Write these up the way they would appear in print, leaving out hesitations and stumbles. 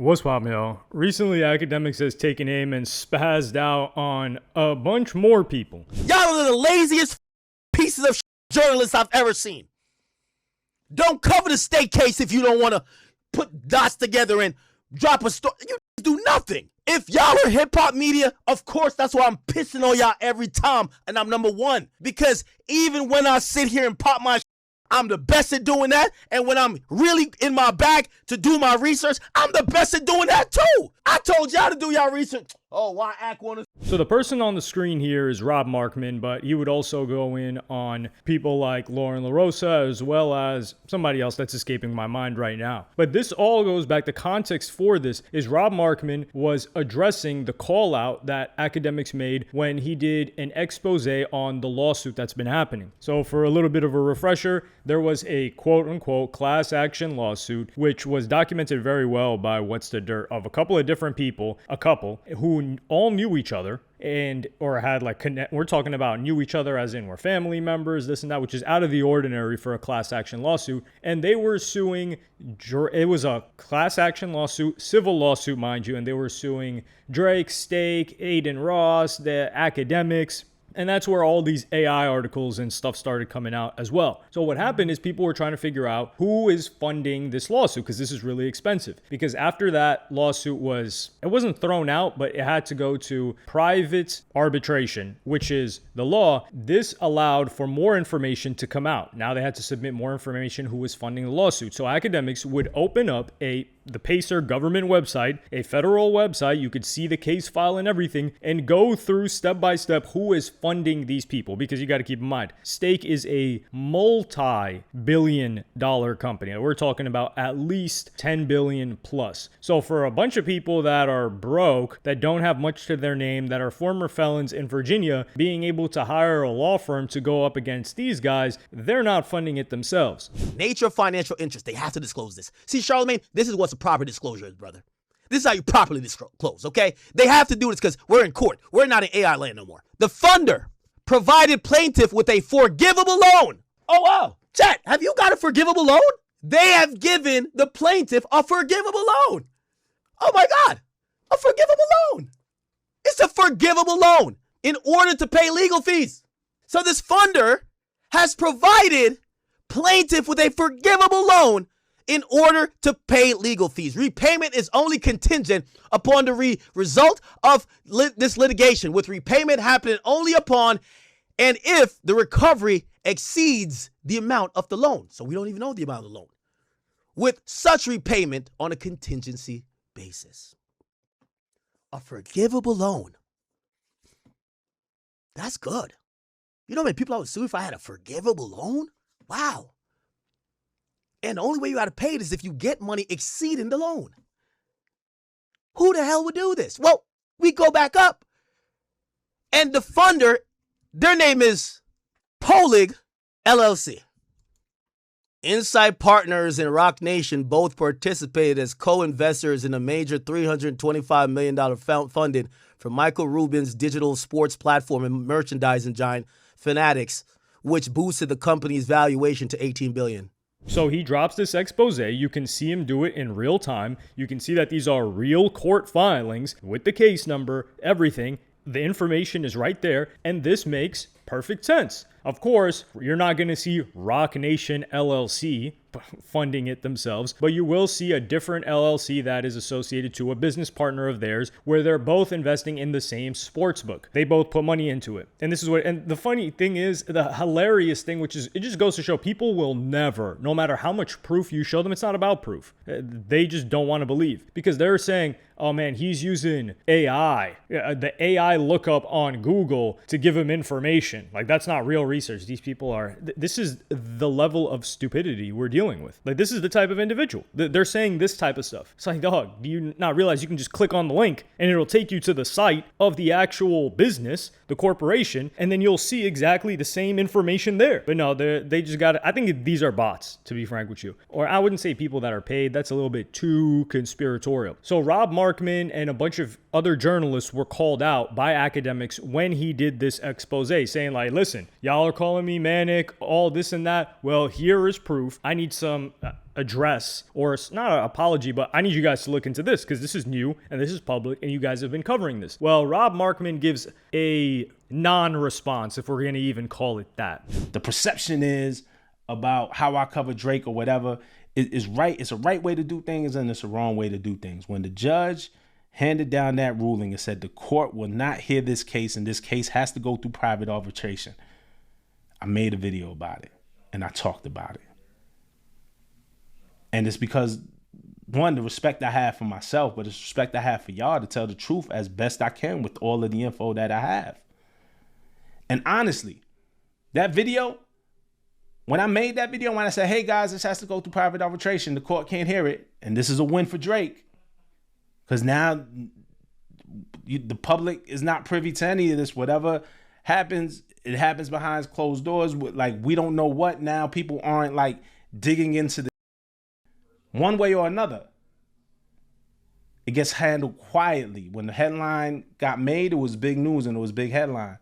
What's poppin', yo? Recently, Akademiks has taken aim and spazzed out on a bunch more people. Y'all are the laziest pieces of journalists I've ever seen. Don't cover the state case if you don't want to put dots together and drop a story. You do nothing. If y'all are hip-hop media, of course, that's why I'm pissing on y'all every time, and I'm number one. Because even when I sit here and pop my I'm the best at doing that, and when I'm really in my bag to do my research, I'm the best at doing that too. I told y'all to do y'all research. Oh, why act one? So the person on the screen here is Rob Markman, but he would also go in on people like Lauren LaRosa, as well as somebody else that's escaping my mind right now. But this all goes back, the context for this is Rob Markman was addressing the call out that Akademiks made when he did an expose on the lawsuit that's been happening. So for a little bit of a refresher, there was a quote unquote class action lawsuit, which was documented very well by What's the Dirt of a couple of different people, who all knew each other or had like we're talking about knew each other as in we're family members, this and that, which is out of the ordinary for a class action lawsuit. And they were suing, it was a class action lawsuit, civil lawsuit, mind you, and they were suing Drake, Stake, Aiden Ross, the Akademiks. And that's where all these AI articles and stuff started coming out as well. So what happened is people were trying to figure out who is funding this lawsuit, because this is really expensive. Because after that lawsuit it wasn't thrown out, but it had to go to private arbitration, which is the law. This allowed for more information to come out. Now they had to submit more information who was funding the lawsuit. So Akademiks would open up the Pacer government website, a federal website. You could see the case file and everything and go through step by step who is funding these people, because you got to keep in mind, Stake is a multi-billion-dollar company. We're talking about at least 10 billion plus. So for a bunch of people that are broke, that don't have much to their name, that are former felons in Virginia, being able to hire a law firm to go up against these guys, they're not funding it themselves. Nature of financial interest, they have to disclose this. See, Charlemagne, this is what's a proper disclosure is, brother. This is how you properly disclose, okay? They have to do this because we're in court. We're not in AI land no more. The funder provided plaintiff with a forgivable loan. Oh, wow. Chat, have you got a forgivable loan? They have given the plaintiff a forgivable loan. Oh, my God. A forgivable loan. It's a forgivable loan in order to pay legal fees. So this funder has provided plaintiff with a forgivable loan in order to pay legal fees. Repayment is only contingent upon the result of this litigation, with repayment happening only upon and if the recovery exceeds the amount of the loan. So we don't even know the amount of the loan. With such repayment on a contingency basis. A forgivable loan. That's good. You know how many people I would sue if I had a forgivable loan? Wow. And the only way you got to pay it is if you get money exceeding the loan. Who the hell would do this? Well, we go back up. And the funder, their name is Polig LLC. Insight Partners and Rock Nation both participated as co-investors in a major $325 million funding for Michael Rubin's digital sports platform and merchandising giant Fanatics, which boosted the company's valuation to $18 billion. So he drops this expose. You can see him do it in real time. You can see that these are real court filings with the case number, everything. The information is right there, and this makes perfect sense. Of course, you're not going to see Rock Nation LLC funding it themselves, but you will see a different LLC that is associated to a business partner of theirs, where they're both investing in the same sports book. They both put money into it. And this is and the funny thing is, the hilarious thing, which is, it just goes to show people will never, no matter how much proof you show them, it's not about proof. They just don't want to believe, because they're saying, oh man, he's using AI, the AI lookup on Google to give him information. Like, that's not real research. These people are, this is the level of stupidity we're dealing with. Like, this is the type of individual. They're saying this type of stuff. It's like, dog, do you not realize you can just click on the link and it'll take you to the site of the actual business, the corporation, and then you'll see exactly the same information there. But no, they just got it. I think these are bots, to be frank with you. Or I wouldn't say people that are paid. That's a little bit too conspiratorial. So Rob Markman and a bunch of other journalists were called out by Akademiks when he did this expose, saying like, listen, y'all are calling me manic, all this and that. Well, here is proof. I need made some address, or not an apology, but I need you guys to look into this because this is new and this is public and you guys have been covering this. Well, Rob Markman gives a non-response, if we're going to even call it that. The perception is about how I cover Drake or whatever is right. It's a right way to do things and it's a wrong way to do things. When the judge handed down that ruling and said the court will not hear this case and this case has to go through private arbitration, I made a video about it and I talked about it. And it's because, one, the respect I have for myself, but it's respect I have for y'all to tell the truth as best I can with all of the info that I have. And honestly, that video, when I made that video, when I said, hey guys, this has to go through private arbitration, the court can't hear it, and this is a win for Drake, because now the public is not privy to any of this. Whatever happens, it happens behind closed doors. Like, we don't know what now. People aren't like digging into the one way or another. It gets handled quietly. When the headline got made, it was big news and it was big headline.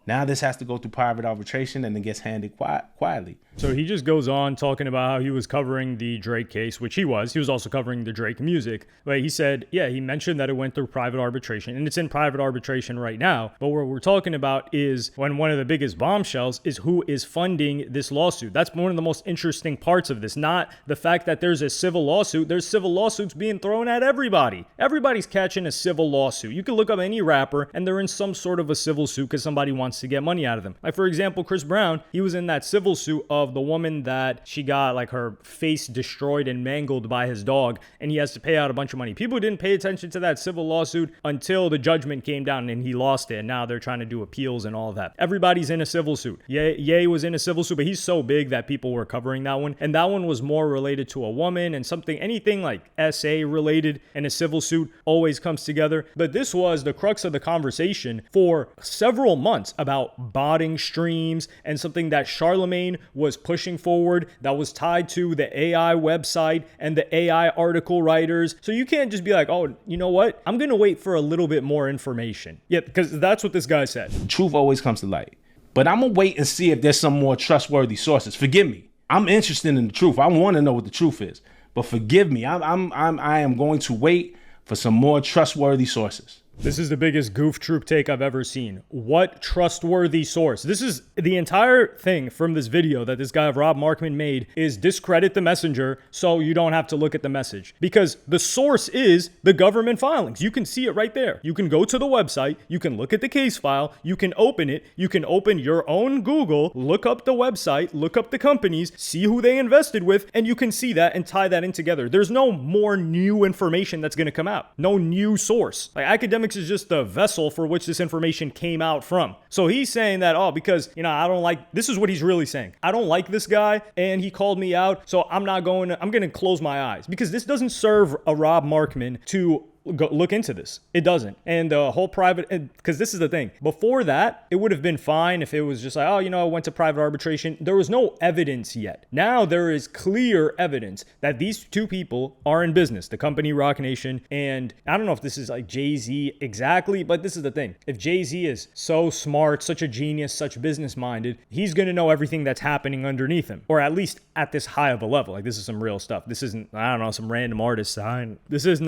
Now this has to go through private arbitration and it gets handled quietly. So he just goes on talking about how he was covering the Drake case, which he was. He was also covering the Drake music. But he said, yeah, he mentioned that it went through private arbitration and it's in private arbitration right now. But what we're talking about is when one of the biggest bombshells is who is funding this lawsuit. That's one of the most interesting parts of this, not the fact that there's a civil lawsuit. There's civil lawsuits being thrown at everybody. Everybody's catching a civil lawsuit. You can look up any rapper and they're in some sort of a civil suit because somebody wants to get money out of them. Like, for example, Chris Brown, he was in that civil suit of the woman that she got like her face destroyed and mangled by his dog, and he has to pay out a bunch of money. People didn't pay attention to that civil lawsuit until the judgment came down and he lost it, and now they're trying to do appeals and all of that. Everybody's in a civil suit. Ye was in a civil suit, but he's so big that people were covering that one, and that one was more related to a woman and something, anything like SA related, and a civil suit always comes together. But this was the crux of the conversation for several months about botting streams and something that Charlemagne was pushing forward that was tied to the AI website and the AI article writers. So you can't just be like, oh, you know what? I'm going to wait for a little bit more information. Yeah, because that's what this guy said. Truth always comes to light. But I'm going to wait and see if there's some more trustworthy sources. Forgive me. I'm interested in the truth. I want to know what the truth is. But forgive me. I am going to wait for some more trustworthy sources. This is the biggest goof troop take I've ever seen. What trustworthy source? This is the entire thing from this video that this guy Rob Markman made is discredit the messenger so you don't have to look at the message. Because the source is the government filings. You can see it right there. You can go to the website. You can look at the case file. You can open it. You can open your own Google, look up the website, look up the companies, see who they invested with, and you can see that and tie that in together. There's no more new information that's going to come out. No new source. Like, Akademiks is just the vessel for which this information came out from. So he's saying that, oh, because, I don't like, this is what he's really saying. I don't like this guy and he called me out, so I'm going to close my eyes, because this doesn't serve a Rob Markman to go look into this. It doesn't. And the whole private, because this is the thing. Before that, it would have been fine if it was just like, oh, I went to private arbitration. There was no evidence yet. Now there is clear evidence that these two people are in business, the company Roc Nation. And I don't know if this is like Jay-Z exactly, but this is the thing. If Jay-Z is so smart, such a genius, such business minded, he's going to know everything that's happening underneath him, or at least at this high of a level. Like, this is some real stuff. This isn't, some random artist sign. This isn't,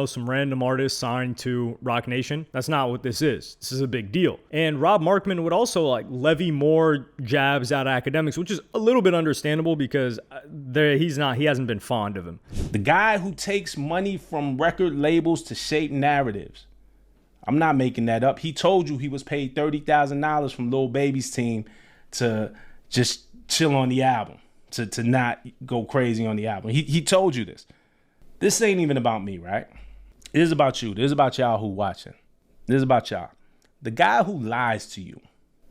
some random artist signed to Roc Nation. That's not what this is. This is a big deal. And Rob Markman would also levy more jabs at Akademiks, which is a little bit understandable because he hasn't been fond of him. The guy who takes money from record labels to shape narratives. I'm not making that up. He told you he was paid $30,000 from Lil Baby's team to just chill on the album, to not go crazy on the album. He told you this. This ain't even about me, right? It is about you. This is about y'all who watching. This is about y'all. The guy who lies to you,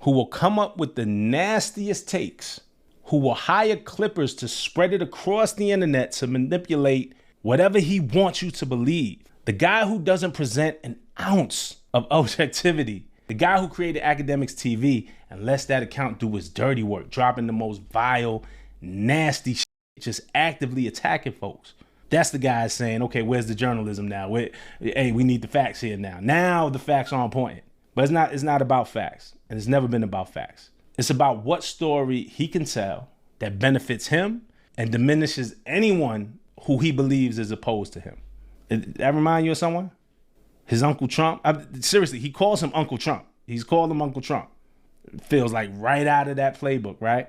who will come up with the nastiest takes, who will hire clippers to spread it across the internet to manipulate whatever he wants you to believe. The guy who doesn't present an ounce of objectivity. The guy who created Akademiks TV and lets that account do his dirty work, dropping the most vile, nasty shit, just actively attacking folks. That's the guy saying, okay, where's the journalism now? Hey, we need the facts here now. Now the facts are on point. But it's not about facts. And it's never been about facts. It's about what story he can tell that benefits him and diminishes anyone who he believes is opposed to him. That remind you of someone? His Uncle Trump? Seriously, he calls him Uncle Trump. He's called him Uncle Trump. It feels like right out of that playbook, right?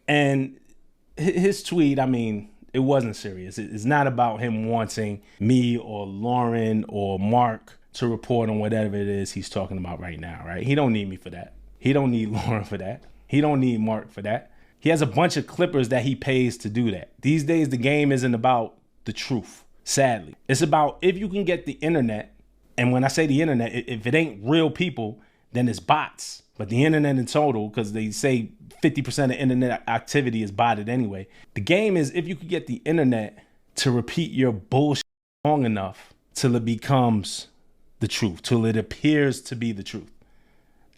And his tweet, I mean, it wasn't serious. It's not about him wanting me or Lauren or Mark to report on whatever it is he's talking about right now, right? He don't need me for that. He don't need Lauren for that. He don't need Mark for that. He has a bunch of clippers that he pays to do that. These days, the game isn't about the truth, sadly. It's about if you can get the internet, and when I say the internet, if it ain't real people, then it's bots. But the internet in total, because they say 50% of internet activity is botted anyway. The game is if you could get the internet to repeat your bullshit long enough till it becomes the truth, till it appears to be the truth.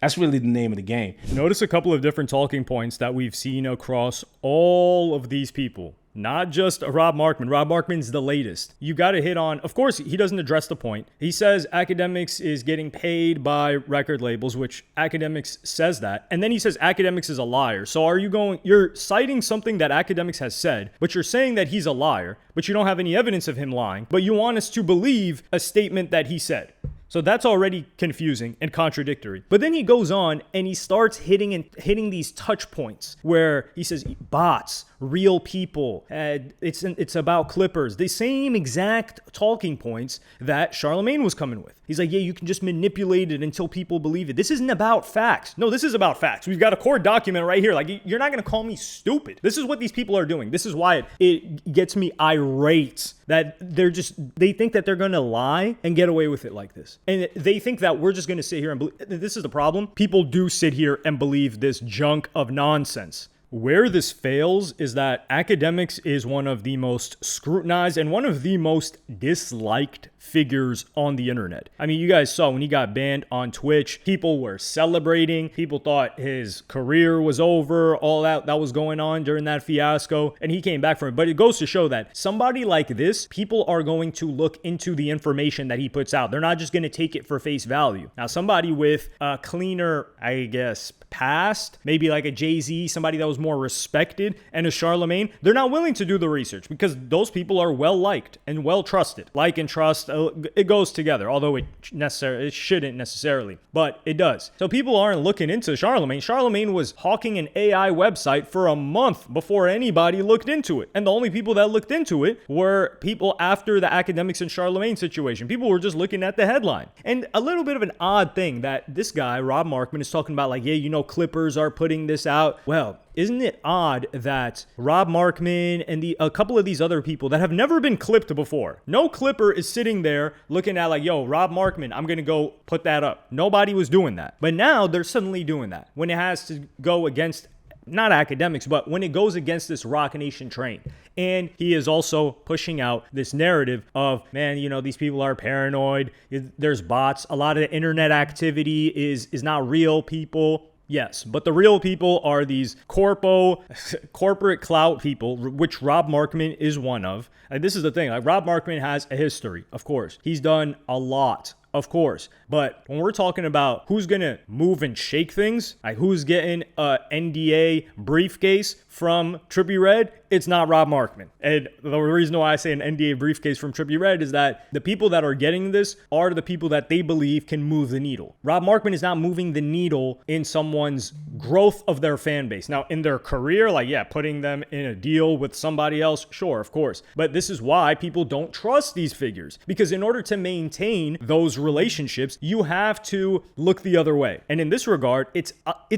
That's really the name of the game. Notice a couple of different talking points that we've seen across all of these people. Not just Rob Markman. Rob Markman's the latest. You got to hit on, of course, he doesn't address the point. He says Akademiks is getting paid by record labels, which Akademiks says that. And then he says Akademiks is a liar. So you're citing something that Akademiks has said, but you're saying that he's a liar, but you don't have any evidence of him lying, but you want us to believe a statement that he said. So that's already confusing and contradictory. But then he goes on and he starts hitting these touch points where he says bots, real people, it's about clippers. The same exact talking points that Charlemagne was coming with. He's like, yeah, you can just manipulate it until people believe it. This isn't about facts. No, this is about facts. We've got a court document right here. Like, you're not going to call me stupid. This is what these people are doing. This is why it gets me irate that they think that they're going to lie and get away with it like this. And they think that we're just going to sit here and believe. This is the problem. People do sit here and believe this junk of nonsense. Where this fails is that Akademiks is one of the most scrutinized and one of the most disliked figures on the internet. I mean, you guys saw when he got banned on Twitch, people were celebrating. People thought his career was over, all that was going on during that fiasco, and he came back from it. But it goes to show that somebody like this, people are going to look into the information that he puts out. They're not just going to take it for face value. Now, somebody with a cleaner, I guess, past, maybe like a Jay-Z, somebody that was more respected, and a Charlemagne, they're not willing to do the research because those people are well liked and well trusted. Like and trust, it goes together, although it shouldn't necessarily, but it does. So people aren't looking into Charlemagne. Charlemagne was hawking an AI website for a month before anybody looked into it. And the only people that looked into it were people after the Akademiks and Charlemagne situation. People were just looking at the headline. And a little bit of an odd thing that this guy, Rob Markman, is talking about, like, yeah, you know, Clippers are putting this out. Well, isn't it odd that Rob Markman and a couple of these other people that have never been clipped before, no clipper is sitting there looking at like, yo, Rob Markman, I'm going to go put that up. Nobody was doing that. But now they're suddenly doing that when it has to go against not Akademiks, but when it goes against this Rock Nation train. And he is also pushing out this narrative of, man, you know, these people are paranoid. There's bots. A lot of the internet activity is not real people. Yes, but the real people are these corporate clout people, which Rob Markman is one of. And this is the thing, like, Rob Markman has a history, of course. He's done a lot, of course. But when we're talking about who's going to move and shake things, like who's getting a NDA briefcase from Trippie Redd, it's not Rob Markman. And the reason why I say an NDA briefcase from Trippie Redd is that the people that are getting this are the people that they believe can move the needle. Rob Markman is not moving the needle in someone's growth of their fan base. Now, in their career, like, yeah, putting them in a deal with somebody else, sure, of course. But this is why people don't trust these figures. Because in order to maintain those relationships, you have to look the other way. And in this regard, it's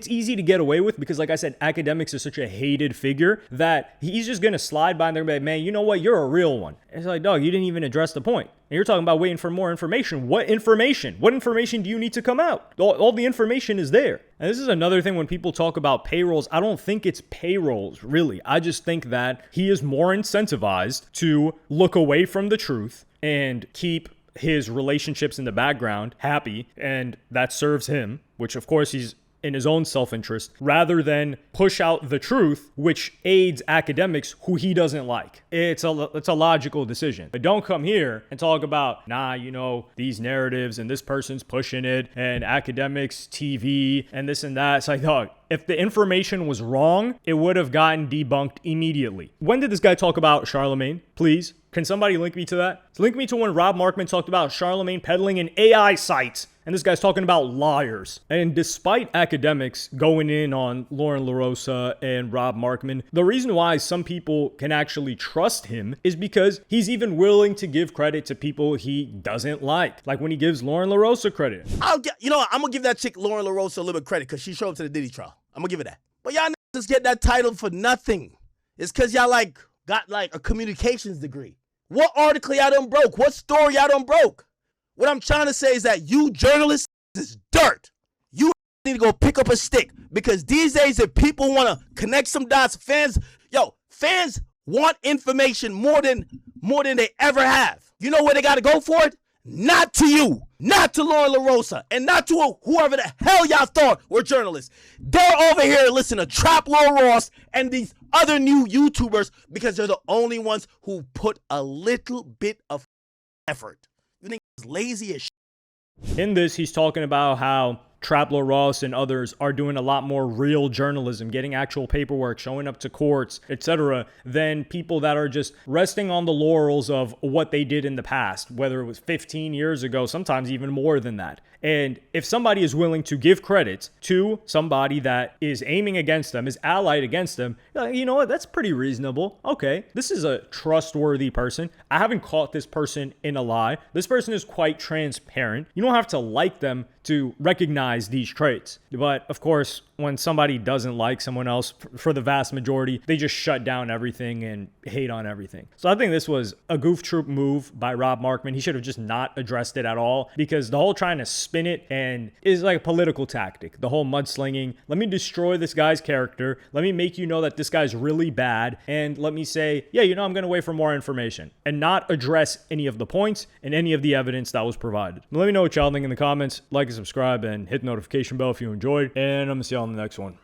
easy to get away with because, like I said, Akademiks is such a hated figure that he's just going to slide by and they're going to be like, man, you know what? You're a real one. And it's like, dog, you didn't even address the point. And you're talking about waiting for more information. What information? What information do you need to come out? All the information is there. And this is another thing when people talk about payrolls. I don't think it's payrolls, really. I just think that he is more incentivized to look away from the truth and keep his relationships in the background happy, and that serves him, which of course he's in his own self-interest, rather than push out the truth, which aids Akademiks who he doesn't like. It's a logical decision. But don't come here and talk about, nah, you know, these narratives and this person's pushing it and Akademiks TV and this and that. It's like, dog, If the information was wrong, it would have gotten debunked immediately. When did this guy talk about Charlemagne? Please, can somebody link me to that? Link me to when Rob Markman talked about Charlemagne peddling an AI site. And this guy's talking about liars. And despite academics going in on Lauren LaRosa and Rob Markman, the reason why some people can actually trust him is because he's even willing to give credit to people he doesn't like when he gives Lauren LaRosa credit. I'm gonna give that chick Lauren LaRosa a little bit of credit because she showed up to the Diddy trial. I'm gonna give her that. But y'all just get that title for nothing. It's because y'all got a communications degree. What article y'all done broke? What story y'all done broke? What I'm trying to say is that you journalists is dirt. You need to go pick up a stick because these days if people want to connect some dots, fans want information more than they ever have. You know where they got to go for it? Not to you, not to Lauren LaRosa, and not to whoever the hell y'all thought were journalists. They're over here listening to Trap Lord Ross and these other new YouTubers because they're the only ones who put a little bit of effort. You think it's lazy as shit? In this, he's talking about how Trapler Ross and others are doing a lot more real journalism, getting actual paperwork, showing up to courts, etc., than people that are just resting on the laurels of what they did in the past, whether it was 15 years ago, sometimes even more than that. And if somebody is willing to give credit to somebody that is aiming against them, is allied against them, you know what, that's pretty reasonable. Okay, this is a trustworthy person. I haven't caught this person in a lie. This person is quite transparent. You don't have to like them to recognize these traits. But of course, when somebody doesn't like someone else, for the vast majority, they just shut down everything and hate on everything. So I think this was a goof troop move by Rob Markman. He should have just not addressed it at all, because the whole trying to spin it and is like a political tactic. The whole mudslinging, let me destroy this guy's character. Let me make you know that this guy's really bad. And let me say, yeah, I'm going to wait for more information and not address any of the points and any of the evidence that was provided. Let me know what y'all think in the comments. Like and subscribe and hit the notification bell if you enjoyed. And I'm going to see y'all in the next one.